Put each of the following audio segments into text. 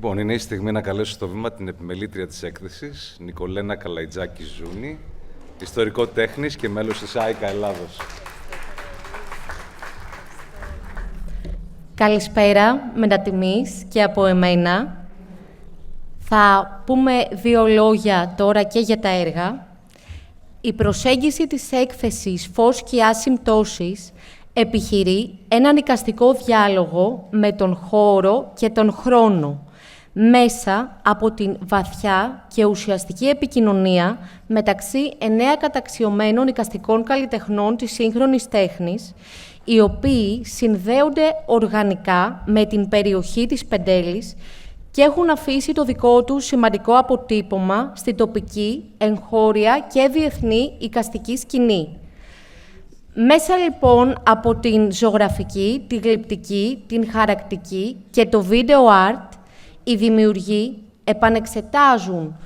Λοιπόν, είναι η στιγμή να καλέσω στο βήμα την επιμελήτρια της έκθεσης, Νικολένα Καλαϊτζάκη-Ζούνη, ιστορικό τέχνης και μέλος της ΆΙΚΑ Ελλάδος. Καλησπέρα, μετατιμής και από εμένα. Θα πούμε δύο λόγια τώρα και για τα έργα. Η προσέγγιση της έκθεσης «Φως και ασυμπτώσεις» επιχειρεί έναν εικαστικό διάλογο με τον χώρο και τον χρόνο, μέσα από την βαθιά και ουσιαστική επικοινωνία μεταξύ 9 καταξιωμένων εικαστικών καλλιτεχνών της σύγχρονης τέχνης, οι οποίοι συνδέονται οργανικά με την περιοχή της Πεντέλης και έχουν αφήσει το δικό τους σημαντικό αποτύπωμα στη τοπική, εγχώρια και διεθνή εικαστική σκηνή. Μέσα λοιπόν από την ζωγραφική, τη γλυπτική, την χαρακτική και το video art, οι δημιουργοί επανεξετάζουν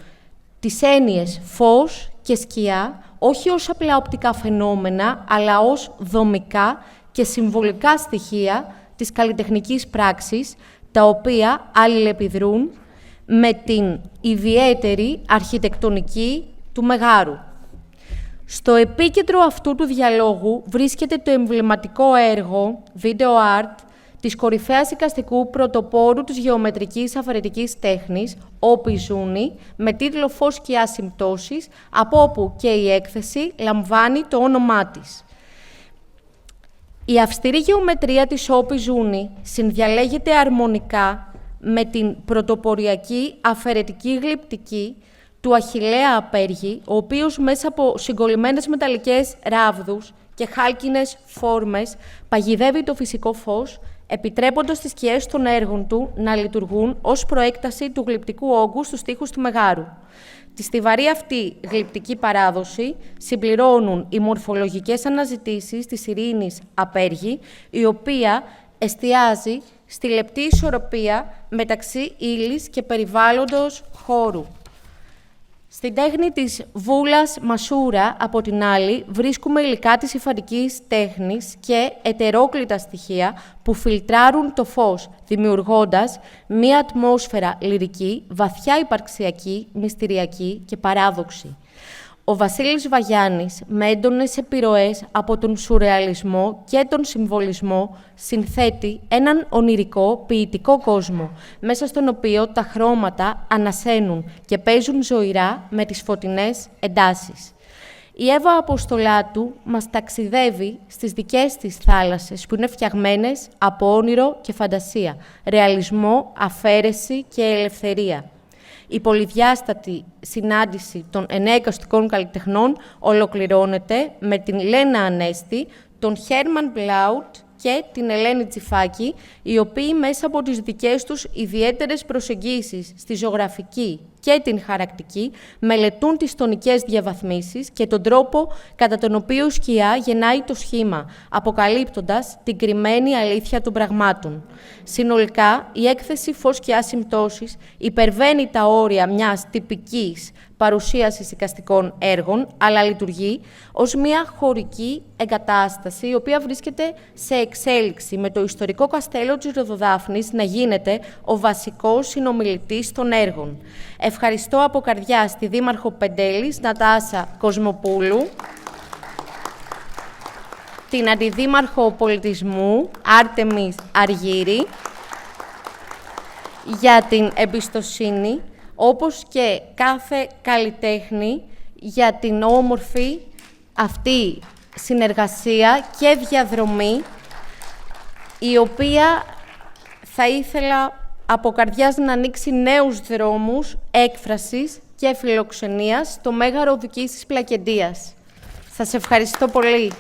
τις έννοιες φως και σκιά, όχι ως απλά οπτικά φαινόμενα, αλλά ως δομικά και συμβολικά στοιχεία της καλλιτεχνικής πράξης, τα οποία αλληλεπιδρούν με την ιδιαίτερη αρχιτεκτονική του Μεγάρου. Στο επίκεντρο αυτού του διαλόγου βρίσκεται το εμβληματικό έργο, video art, της κορυφαίας εικαστικού πρωτοπόρου της γεωμετρικής αφαιρετικής τέχνης, Όπη Ζούνη, με τίτλο «Φως και ασυμπτώσεις», από όπου και η έκθεση λαμβάνει το όνομά της. Η αυστηρή γεωμετρία της Όπη Ζούνη συνδιαλέγεται αρμονικά με την πρωτοποριακή αφαιρετική γλυπτική του Αχιλλέα Απέργη, ο οποίος μέσα από συγκολλημένες μεταλλικές ράβδους και χάλκινες φόρμες παγιδεύει το φυσικό φως, επιτρέποντας τις σκιές των έργων του να λειτουργούν ως προέκταση του γλυπτικού όγκου στους τοίχους του Μεγάρου. Τη στιβαρή αυτή γλυπτική παράδοση συμπληρώνουν οι μορφολογικές αναζητήσεις της Ειρήνης Απέργη, η οποία εστιάζει στη λεπτή ισορροπία μεταξύ ύλης και περιβάλλοντος χώρου. Στην τέχνη της Βούλας Μασούρα, από την άλλη, βρίσκουμε υλικά της υφαντικής τέχνης και ετερόκλητα στοιχεία που φιλτράρουν το φως, δημιουργώντας μία ατμόσφαιρα λυρική, βαθιά υπαρξιακή, μυστηριακή και παράδοξη. Ο Βασίλης Βαγιάννης, με έντονες επιρροές από τον σουρεαλισμό και τον συμβολισμό, συνθέτει έναν ονειρικό, ποιητικό κόσμο, μέσα στον οποίο τα χρώματα ανασένουν και παίζουν ζωηρά με τις φωτεινές εντάσεις. Η Εύα Αποστολάτου μας ταξιδεύει στις δικές της θάλασσες, που είναι φτιαγμένες από όνειρο και φαντασία, ρεαλισμό, αφαίρεση και ελευθερία. Η πολυδιάστατη συνάντηση των 9 εικαστικών καλλιτεχνών ολοκληρώνεται με την Λένα Ανέστη, τον Χέρμαν Μπλάουτ και την Ελένη Τσιφάκη, οι οποίοι μέσα από τις δικές τους ιδιαίτερες προσεγγίσεις στη ζωγραφική και την χαρακτική μελετούν τις τονικές διαβαθμίσεις και τον τρόπο κατά τον οποίο η σκιά γεννάει το σχήμα, αποκαλύπτοντας την κρυμμένη αλήθεια των πραγμάτων. Συνολικά, η έκθεση «Φως και ασυμπτώσεις» υπερβαίνει τα όρια μιας τυπικής παρουσίασης εικαστικών έργων, αλλά λειτουργεί ως μια χωρική εγκατάσταση, η οποία βρίσκεται σε εξέλιξη, με το ιστορικό καστέλο της Ροδοδάφνης να γίνεται ο βασικός συνομιλητής των έργων. Ευχαριστώ από καρδιά στη Δήμαρχο Πεντέλης, Νατάσα Κοσμοπούλου, την Αντιδήμαρχο Πολιτισμού, Άρτεμις Αργύρη, για την εμπιστοσύνη, όπως και κάθε καλλιτέχνη για την όμορφη αυτή συνεργασία και διαδρομή, η οποία θα ήθελα από καρδιάς να ανοίξει νέους δρόμους έκφρασης και φιλοξενίας στο Μέγαρο Οδικής της Πλακεντίας. Σας ευχαριστώ πολύ.